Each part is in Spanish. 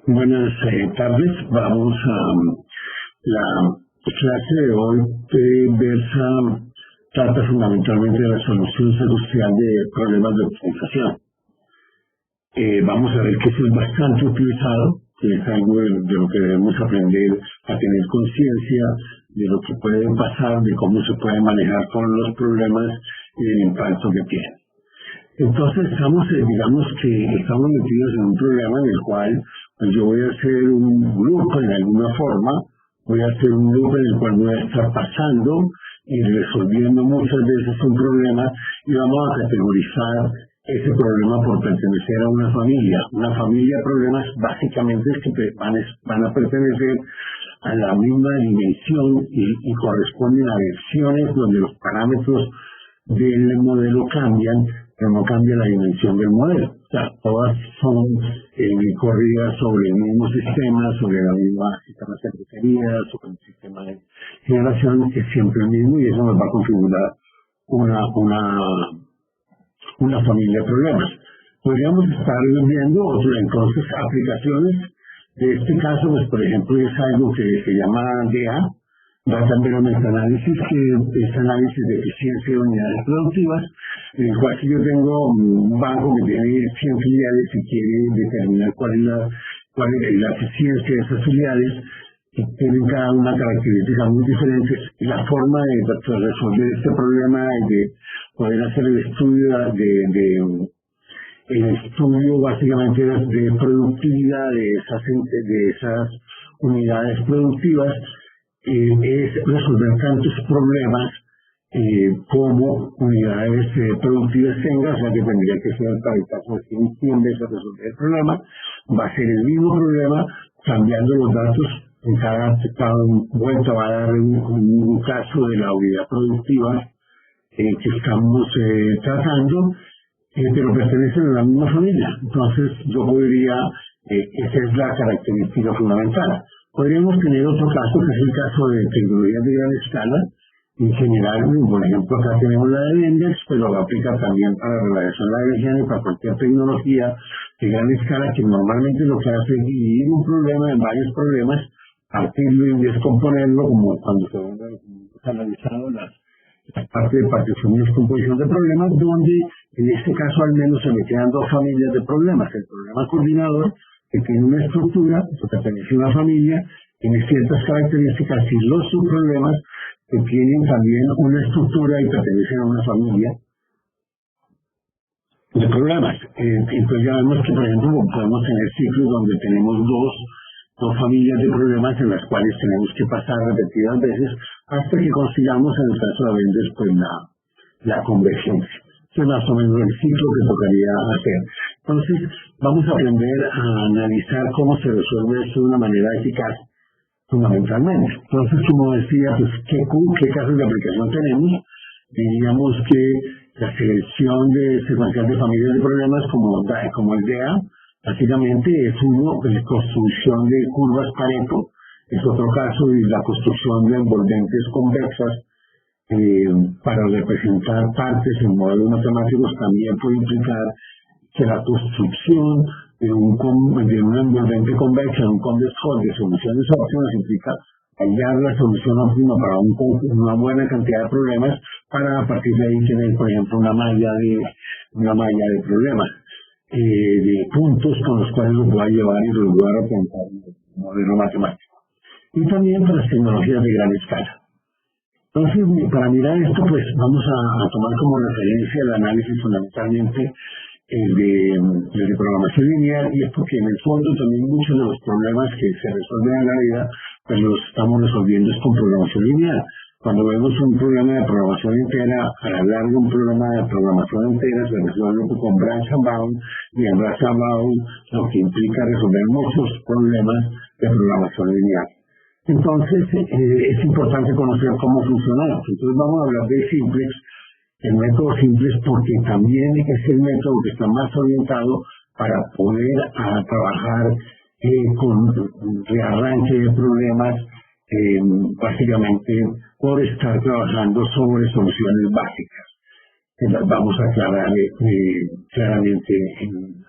Buenas tardes. Vamos a la clase de hoy trata fundamentalmente de la solución secuencial de problemas de optimización. Vamos a ver que eso es bastante utilizado, que es algo de lo que debemos aprender a tener conciencia de lo que puede pasar, de cómo se puede manejar con los problemas y el impacto que tienen. Entonces digamos que estamos metidos en un problema en el cual yo voy a hacer un loop en alguna forma, voy a hacer un loop en el cual voy a estar pasando y resolviendo muchas veces un problema y vamos a categorizar ese problema por pertenecer a una familia. Una familia de problemas básicamente es que van a pertenecer a la misma dimensión y corresponden a versiones donde los parámetros del modelo cambian, pero no cambia la dimensión del modelo. O sea, todas son corridas sobre el mismo sistema, sobre la misma sistema de cervecería, sobre el sistema de generación, que es siempre el mismo, y eso nos va a configurar una familia de problemas. Podríamos estar viendo entonces aplicaciones de este caso, pues por ejemplo es algo que se llama DA, Data Environment Analysis, que es análisis de eficiencia de unidades productivas, en el cual si yo tengo un banco que tiene 100 filiales y quiere determinar cuál es la eficiencia de esas filiales, que tienen cada una características muy diferentes, y la forma de resolver este problema y de poder hacer el estudio básicamente de productividad de esas unidades productivas, es resolver tantos problemas como unidades productivas tenga, o sea que tendría que ser para el caso de 100 veces resolver el problema, va a ser el mismo problema, cambiando los datos, en cada vuelta va a dar un caso de la unidad productiva que estamos tratando, pero pertenecen a la misma familia. Entonces yo podría, esa es la característica fundamental. Podríamos tener otro caso, que es el caso de tecnologías de gran escala. En general, por ejemplo, acá tenemos la de Vendex, pero va a aplicar también para la relación lagrangiana y para cualquier tecnología de gran escala, que normalmente lo que hace es dividir un problema en varios problemas, partirlo y descomponerlo, como cuando se ha analizado las partes de partición y descomposición de problemas, donde en este caso al menos se me quedan dos familias de problemas. El problema coordinador, que tiene una estructura, que pertenece a una familia, tiene ciertas características, y los subproblemas que tienen también una estructura y pertenecen a una familia de problemas. Entonces ya vemos que, por ejemplo, podemos tener ciclos donde tenemos dos familias de problemas en las cuales tenemos que pasar repetidas veces hasta que consigamos, en el caso de Vendes, pues la convergencia. Es más o menos el ciclo que tocaría hacer. Entonces, vamos a aprender a analizar cómo se resuelve esto de una manera eficaz, fundamentalmente. Entonces, como decía, pues, ¿qué casos de aplicación tenemos? Diríamos que la selección de secuencial de familias de problemas, como el DA, básicamente es uno de construcción de curvas Pareto, es otro caso, y la construcción de envolventes convexas, para representar partes en modelos matemáticos también puede implicar que la construcción de una envolvente convexa, un convex hull de soluciones óptimas, implica hallar la solución óptima para una buena cantidad de problemas, para a partir de ahí tener, por ejemplo, una malla de problemas, de puntos con los cuales los voy a llevar y los voy a representar en el modelo matemático. Y también para las tecnologías de gran escala. Entonces, para mirar esto, pues vamos a tomar como referencia el análisis fundamentalmente de programación lineal, y es porque en el fondo también muchos de los problemas que se resuelven en la vida, pues los estamos resolviendo es con programación lineal. Cuando vemos un problema de programación entera, al hablar de un problema de programación entera, se resuelve con branch and bound, y en branch and bound lo que implica resolver muchos problemas de programación lineal. Entonces, es importante conocer cómo funciona esto. Entonces vamos a hablar de simplex, el método simplex, porque también es el método que está más orientado para poder trabajar con rearranque de problemas, básicamente por estar trabajando sobre soluciones básicas, que las vamos a aclarar claramente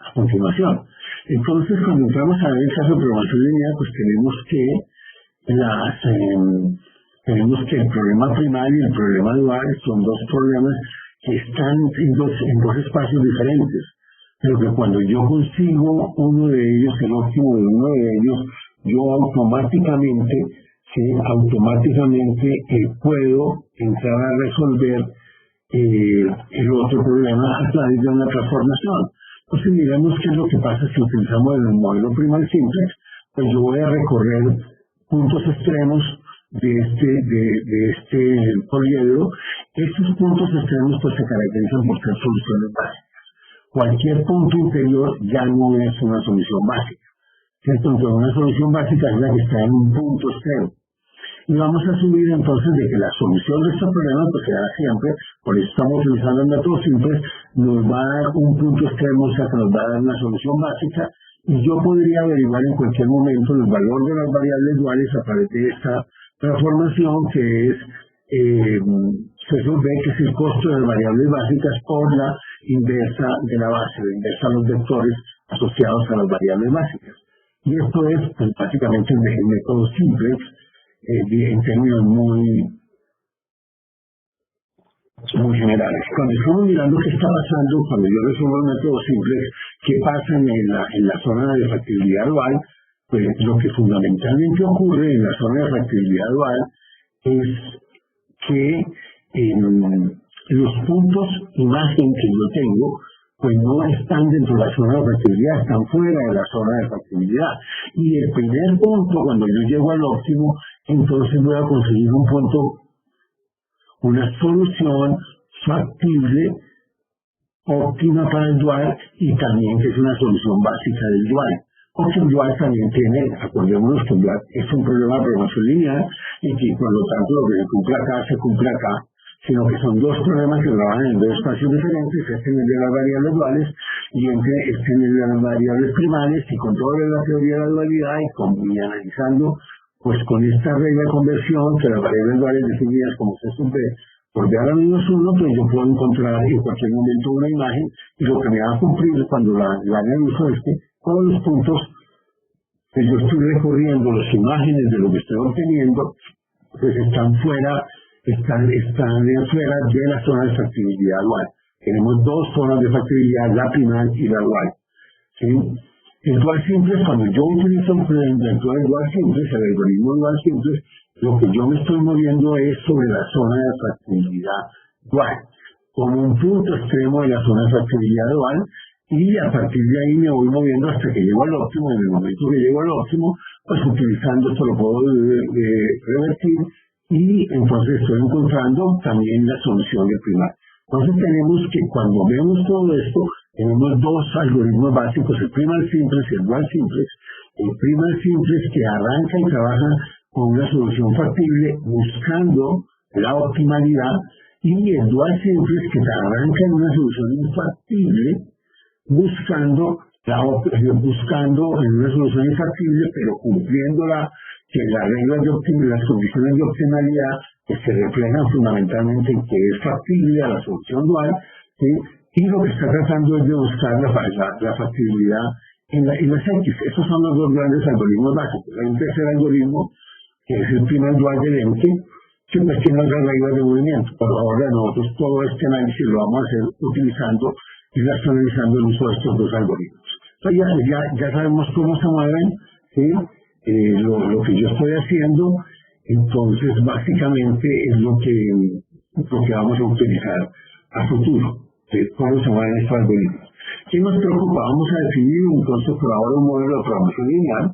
a continuación. Entonces, cuando entramos a ver el caso de programación lineal, pues tenemos que el problema primario y el problema dual son dos problemas que están en dos espacios diferentes, pero que cuando yo consigo uno de ellos, el óptimo de uno de ellos, yo automáticamente puedo entrar a resolver el otro problema a través de una transformación. Entonces, miremos qué es lo que pasa si utilizamos el modelo primal simplex. Pues yo voy a recorrer puntos extremos de este poliedro. Estos puntos extremos pues se caracterizan por ser soluciones básicas. Cualquier punto interior ya no es una solución básica, ¿cierto? Entonces, una solución básica es la que está en un punto extremo. Y vamos a subir entonces de que la solución de este problema pues será siempre, por eso estamos utilizando el método simple, nos va a dar un punto extremo, o sea que nos va a dar una solución básica, y yo podría averiguar en cualquier momento el valor de las variables duales a través de esta transformación que es ve que es el costo de las variables básicas por la inversa de la base, la inversa a los vectores asociados a las variables básicas. Y esto es pues, básicamente el método simplex en términos muy generales. Cuando estamos mirando qué está pasando, cuando yo resuelvo el método simplex, qué pasa en la zona de factibilidad dual, pues lo que fundamentalmente ocurre en la zona de factibilidad dual es que los puntos imagen que yo tengo pues no están dentro de la zona de factibilidad, están fuera de la zona de factibilidad. Y el primer punto, cuando yo llego al óptimo, entonces voy a conseguir un punto, una solución factible, óptima para el dual, y también que es una solución básica del dual. Porque el dual también tiene, acordémonos que el dual es un problema de programación lineal, y que por lo tanto lo que se cumple acá, se cumple acá, sino que son dos problemas que trabajan en dos espacios diferentes, este en el de las variables duales y este en el de las variables primarias, y con toda la teoría de la dualidad y analizando pues con esta regla de conversión que las variables duales definidas como C sub B por B a la menos 1, pues yo puedo encontrar en cualquier momento una imagen, y lo que me va a cumplir cuando la analizo es que todos los puntos que yo estoy recorriendo, las imágenes de lo que estoy obteniendo, pues están fuera de la zona de factibilidad dual. Tenemos dos zonas de factibilidad, la primal y la dual. ¿Sí? El dual simple, cuando yo utilizo dentro del dual simple, el algoritmo dual simple, lo que yo me estoy moviendo es sobre la zona de factibilidad dual, como un punto extremo de la zona de factibilidad dual, y a partir de ahí me voy moviendo hasta que llego al óptimo. En el momento que llego al óptimo, pues utilizando esto lo puedo revertir, y entonces estoy encontrando también la solución del primal. Entonces tenemos que, cuando vemos todo esto, tenemos dos algoritmos básicos, el primal simplex y el dual simplex. El primal simplex que arranca y trabaja con una solución factible buscando la optimalidad, y el dual simplex que arranca en una solución infactible buscando en una solución infactible, pero cumpliendo que las reglas de optimalidad, las condiciones de optimalidad que se reflejan fundamentalmente en que es factible a la solución dual, ¿sí? Y lo que está tratando es de buscar la factibilidad en las X. Esos son los dos grandes algoritmos básicos. Hay un tercer algoritmo, que es el primal dual de Lemke, que pues tiene otras reglas de movimiento. Por ahora nosotros todo este análisis lo vamos a hacer utilizando y racionalizando el uso de estos dos algoritmos. Entonces ya sabemos cómo se mueven, ¿sí? Lo que yo estoy haciendo, entonces básicamente es lo que vamos a utilizar a futuro, ¿sí? Cómo se mueven estos algoritmos. ¿Qué nos preocupa? Vamos a definir entonces por ahora un modelo de programación lineal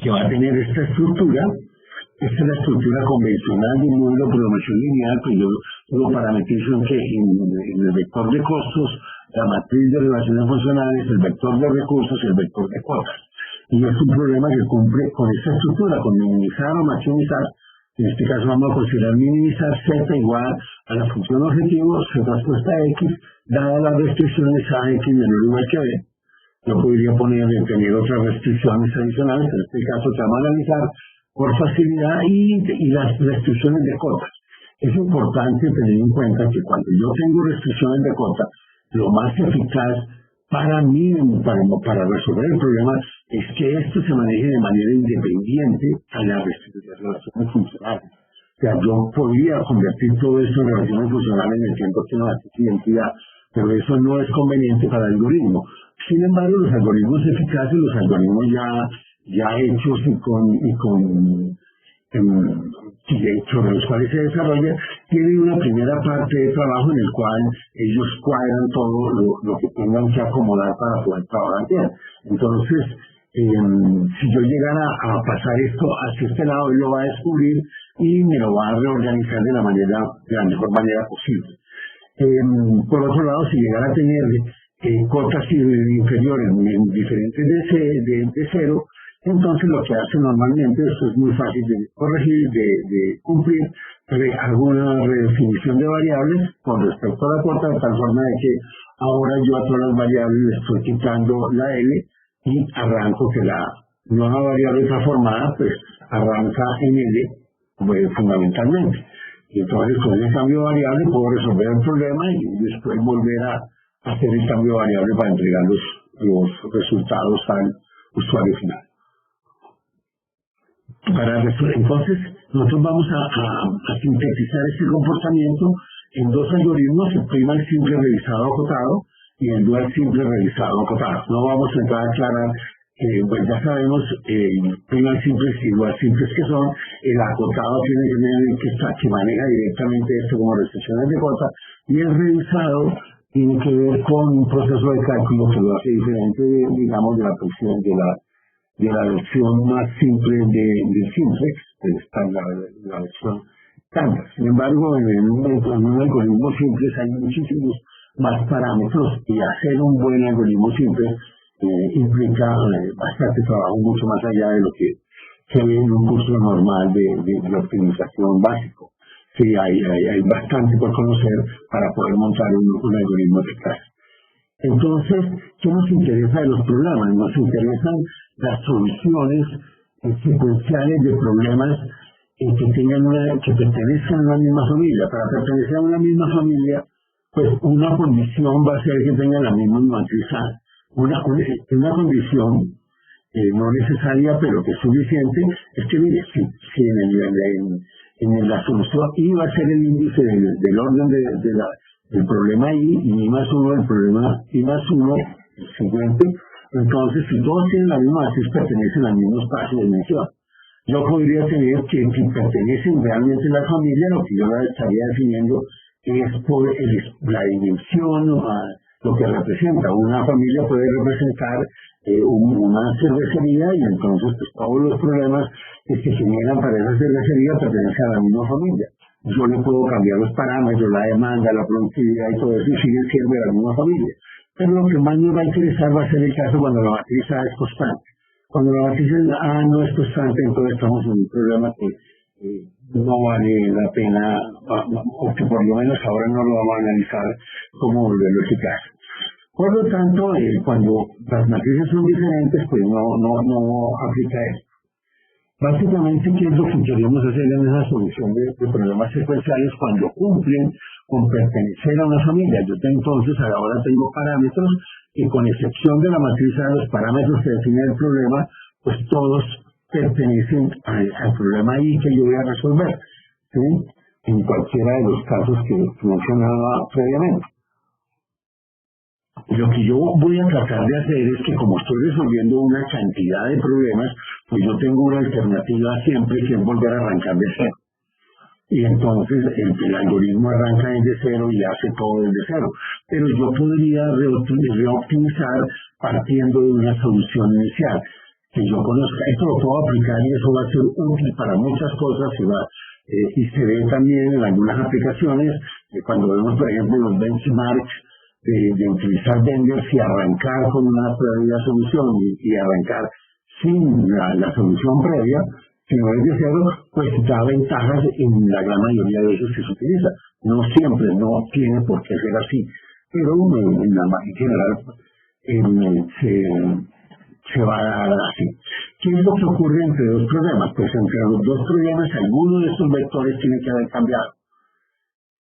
que va a tener esta estructura. Esta es la estructura convencional de un modelo de programación lineal, que yo lo parametrizo en el vector de costos, la matriz de relaciones funcionales, el vector de recursos y el vector de cuotas. Y es un problema que cumple con esta estructura, con minimizar o maximizar. En este caso vamos a considerar minimizar z igual a la función objetivo z respuesta a x, dadas las restricciones a x menor o igual que b. Yo podría tener otras restricciones adicionales, en este caso se va a analizar por facilidad y las restricciones de cotas. Es importante tener en cuenta que cuando yo tengo restricciones de cotas, lo más eficaz para mí, para resolver el problema, es que esto se maneje de manera independiente a las relaciones funcionales. O sea, yo podría convertir todo esto en relaciones funcionales en el tiempo que no hace identidad, pero eso no es conveniente para el algoritmo. Sin embargo, los algoritmos eficaces, los algoritmos ya hechos sobre los cuales se desarrolla, tienen una primera parte de trabajo en el cual ellos cuadran todo lo que tengan que acomodar para poder trabajar bien. Entonces, si yo llegara a pasar esto hacia este lado, él lo va a descubrir y me lo va a reorganizar de la mejor manera posible. Por otro lado, si llegara a tener cotas inferiores en diferentes de cero, entonces lo que hace normalmente, esto es muy fácil de corregir, de cumplir, alguna redefinición de variables con respecto a la cuota, de tal forma de que ahora yo a todas las variables le estoy quitando la L y arranco que la nueva variable transformada pues arranca en L fundamentalmente. Y entonces con ese cambio de variable puedo resolver el problema y después volver a hacer el cambio de variable para entregar los resultados al usuario final. Entonces, nosotros vamos a sintetizar este comportamiento en dos algoritmos, el primal simple revisado acotado y el dual simple revisado acotado. No vamos a entrar a aclarar, pues ya sabemos primal simples y dual simples que son. El acotado tiene que maneja directamente esto como restricciones de cota, y el revisado tiene que ver con un proceso de cálculo que lo hace diferente, digamos, de la versión de la versión más simple del simplex, está la versión estándar. Sin embargo, en un algoritmo simple hay muchísimos más parámetros, y hacer un buen algoritmo simple implica bastante trabajo, mucho más allá de lo que se ve en un curso normal de optimización básico. Sí, hay bastante por conocer para poder montar un algoritmo eficaz. Entonces, ¿qué nos interesa de los programas? Nos interesan las soluciones secuenciales de problemas que pertenezcan a una misma familia. Para pertenecer a una misma familia, pues una condición va a ser que tenga la misma matriz A. Una condición no necesaria, pero que es suficiente, es que, mire, si en la solución I va a ser el índice del orden del problema I más 1 del problema I más 1, el siguiente, entonces si todos tienen la misma matriz, pertenecen al mismo espacio de dimensión. Yo podría tener que pertenecen realmente a la familia, lo que yo estaría definiendo es por la dimensión, lo que representa. Una familia puede representar una cervecería, y entonces pues, todos los problemas que se generan para esa cervecería pertenecen a la misma familia. Yo le puedo cambiar los parámetros, la demanda, la productividad y todo eso, y siguen siendo de la misma familia. Pero lo que más nos va a interesar va a ser el caso cuando la matriz A es constante. Cuando la matriz A no es constante, entonces estamos en un problema que no vale la pena, o que por lo menos ahora no lo vamos a analizar como volverlo eficaz. Por lo tanto, cuando las matrices son diferentes, pues no aplica esto. Básicamente, ¿qué es lo que queremos hacer en esa solución de problemas secuenciales cuando cumplen con pertenecer a una familia? Entonces, ahora tengo parámetros que, con excepción de la matriz A, los parámetros que definen el problema, pues todos pertenecen al problema I que yo voy a resolver, ¿sí? En cualquiera de los casos que mencionaba previamente. Lo que yo voy a tratar de hacer es que, como estoy resolviendo una cantidad de problemas, pues yo tengo una alternativa siempre, que es volver a arrancar de cero. Y entonces el algoritmo arranca desde cero y hace todo desde cero. Pero yo podría reoptimizar partiendo de una solución inicial que yo conozca. Esto lo puedo aplicar y eso va a ser útil para muchas cosas, y se ve también en algunas aplicaciones, cuando vemos, por ejemplo, los benchmarks, de utilizar vendors y arrancar con una previa solución y arrancar sin la solución previa, si no es de cero, pues da ventajas en la gran mayoría de ellos que se utiliza. No siempre, no tiene por qué ser así, pero en la en general se va a dar así. ¿Qué es lo que ocurre entre dos problemas? Pues entre los dos problemas, alguno de estos vectores tiene que haber cambiado.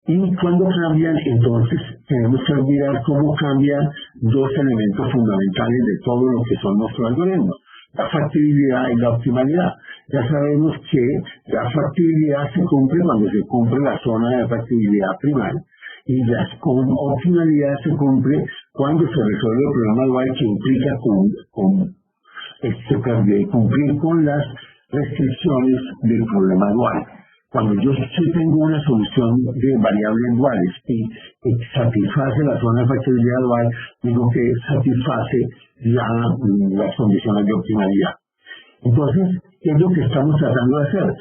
Y cuando cambian, entonces tenemos que mirar cómo cambian dos elementos fundamentales de todo lo que son nuestros algoritmos: la factibilidad y la optimalidad. Ya sabemos que la factibilidad se cumple cuando se cumple la zona de factibilidad primal, y la optimalidad se cumple cuando se resuelve el problema dual, que implica cumplir con las restricciones del problema dual. Cuando yo tengo una solución de variables duales y satisface la zona de factibilidad dual, digo que satisface las condiciones de optimalidad. Entonces, ¿qué es lo que estamos tratando de hacer?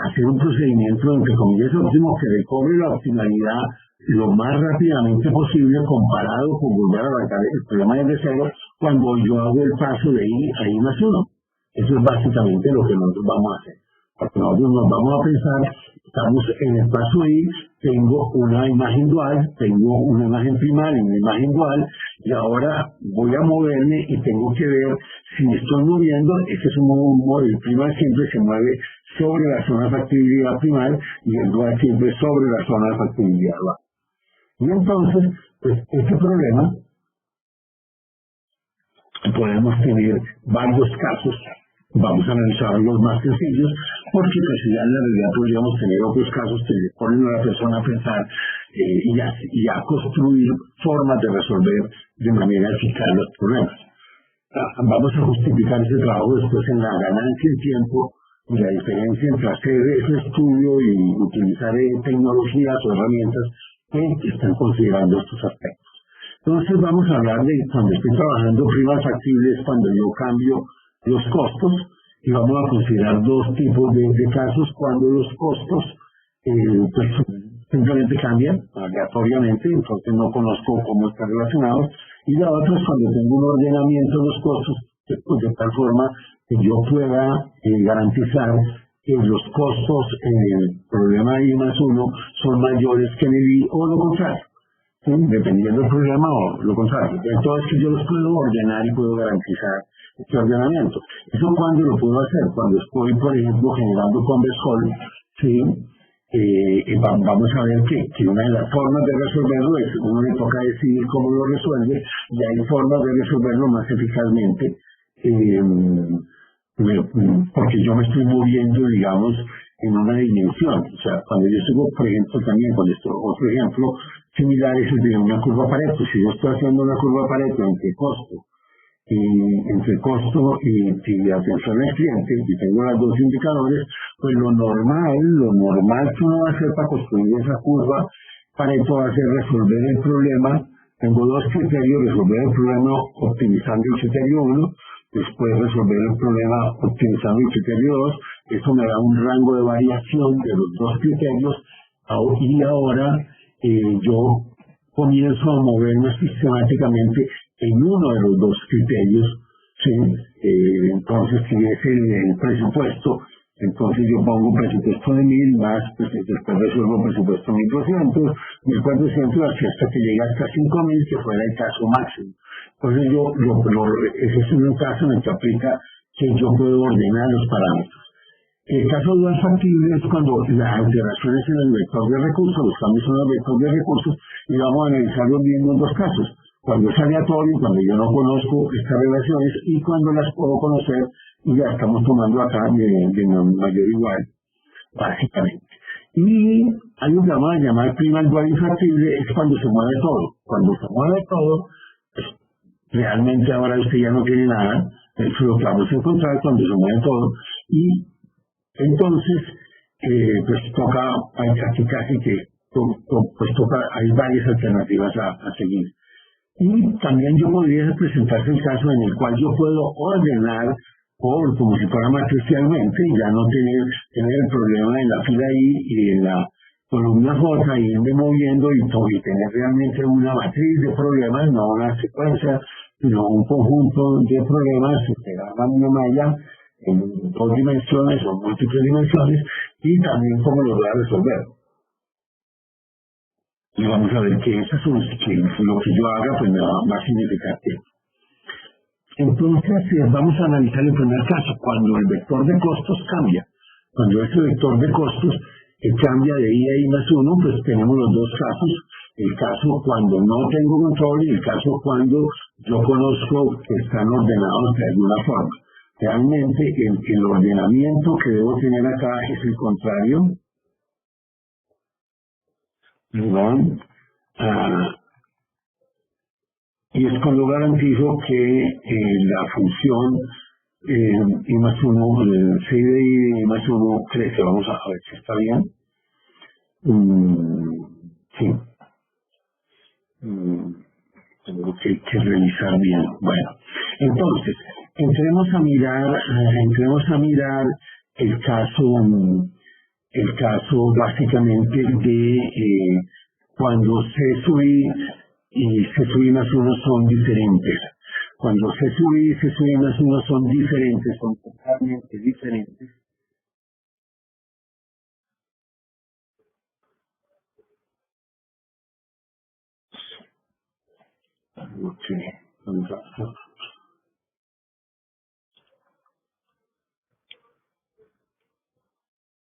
Hacer un procedimiento, entre comillas, óptimo, que recobre la optimalidad lo más rápidamente posible, comparado con volver a abarcar el problema desde cero cuando yo hago el paso de I a I más 1. Eso es básicamente lo que nosotros vamos a hacer. Porque nosotros nos vamos a pensar, estamos en el paso I, tengo una imagen dual, tengo una imagen primal y una imagen dual, y ahora voy a moverme y tengo que ver si me estoy moviendo. Este es el primal siempre se mueve sobre la zona de factibilidad primal y el dual siempre sobre la zona de factibilidad dual. Y entonces, pues este problema podemos tener varios casos. Vamos a analizar los más sencillos, porque pues ya en la realidad podríamos tener otros casos que le ponen a la persona a pensar y a construir formas de resolver de manera eficaz los problemas. Vamos a justificar ese trabajo después en la ganancia de tiempo y la diferencia entre hacer ese estudio y utilizar tecnologías o herramientas que están considerando estos aspectos. Entonces vamos a hablar de cuando estoy trabajando primas factibles, cuando yo cambio los costos, y vamos a considerar dos tipos de casos: cuando los costos pues simplemente cambian aleatoriamente, entonces no conozco cómo están relacionados, y la otra es cuando tengo un ordenamiento de los costos de tal forma que yo pueda garantizar que los costos en el problema I más 1 son mayores que en el I, o lo contrario, ¿sí? Dependiendo del problema, o lo contrario. Entonces, que yo los puedo ordenar y puedo garantizar este ordenamiento. ¿Eso cuándo lo puedo hacer? Cuando estoy, por ejemplo, generando convex hull, ¿sí? Vamos a ver que una de las formas de resolverlo es, uno le toca decidir cómo lo resuelve, y hay formas de resolverlo más eficazmente, porque yo me estoy moviendo, digamos, en una dimensión. O sea, cuando yo sigo, por ejemplo, también con esto, otro ejemplo similar es el de una curva Pareto. Si yo estoy haciendo una curva Pareto entre costo y atención al cliente, y tengo los dos indicadores, pues lo normal que uno va a hacer para construir esa curva Pareto va a ser resolver el problema. Tengo dos criterios: resolver el problema optimizando el criterio 1, después resolver el problema optimizando el criterio 2. Eso me da un rango de variación de los dos criterios, y ahora yo comienzo a moverme sistemáticamente en uno de los dos criterios, ¿sí? Entonces, si es el presupuesto, entonces yo pongo un presupuesto de 1000 más, pues después resuelvo un presupuesto de 1200, 1400, hasta que llega hasta 5000, que fuera el caso máximo. Entonces ese es un caso en el que aplica que yo puedo ordenar los parámetros. El caso dual factible es cuando las alteraciones en el vector de recursos, los cambios en el vector de recursos, y vamos a analizar los mismos dos casos: cuando es aleatorio, cuando yo no conozco estas relaciones, y cuando las puedo conocer, y ya estamos tomando acá de mayor igual, básicamente. Y hay un que vamos a llamar primal dual infactible, es cuando se mueve todo. Cuando se mueve todo, pues realmente ahora usted ya no tiene nada. Eso es lo que vamos a encontrar cuando se mueve todo. Y entonces, pues toca, aquí casi que, pues toca, hay varias alternativas a seguir. Y también yo podría presentarse el caso en el cual yo puedo ordenar como si fuera matricialmente, y ya no tener el problema en la fila I y en la columna J, y irme moviendo y tener realmente una matriz de problemas, no una secuencia, sino un conjunto de problemas que se hagan una malla en dos dimensiones o múltiples dimensiones, y también cómo los voy a resolver. Y vamos a ver que lo que yo haga pues me va a significar tiempo. Entonces vamos a analizar el primer caso, cuando el vector de costos cambia. Cuando ese vector de costos que cambia de I a I más 1, pues tenemos los dos casos. El caso cuando no tengo control y el caso cuando yo conozco que están ordenados de alguna forma. Realmente el ordenamiento que debo tener acá es el contrario. Perdón. Y es cuando garantizo que la función I más 1, C de I más 1 crece. Vamos a ver si está bien. Sí. Tengo que revisar bien. Bueno, entonces, entremos a mirar el caso básicamente de cuando C sub I y C sub I más 1 son diferentes. Cuando C sub I y C sub I más 1 son diferentes, son totalmente diferentes. Ok,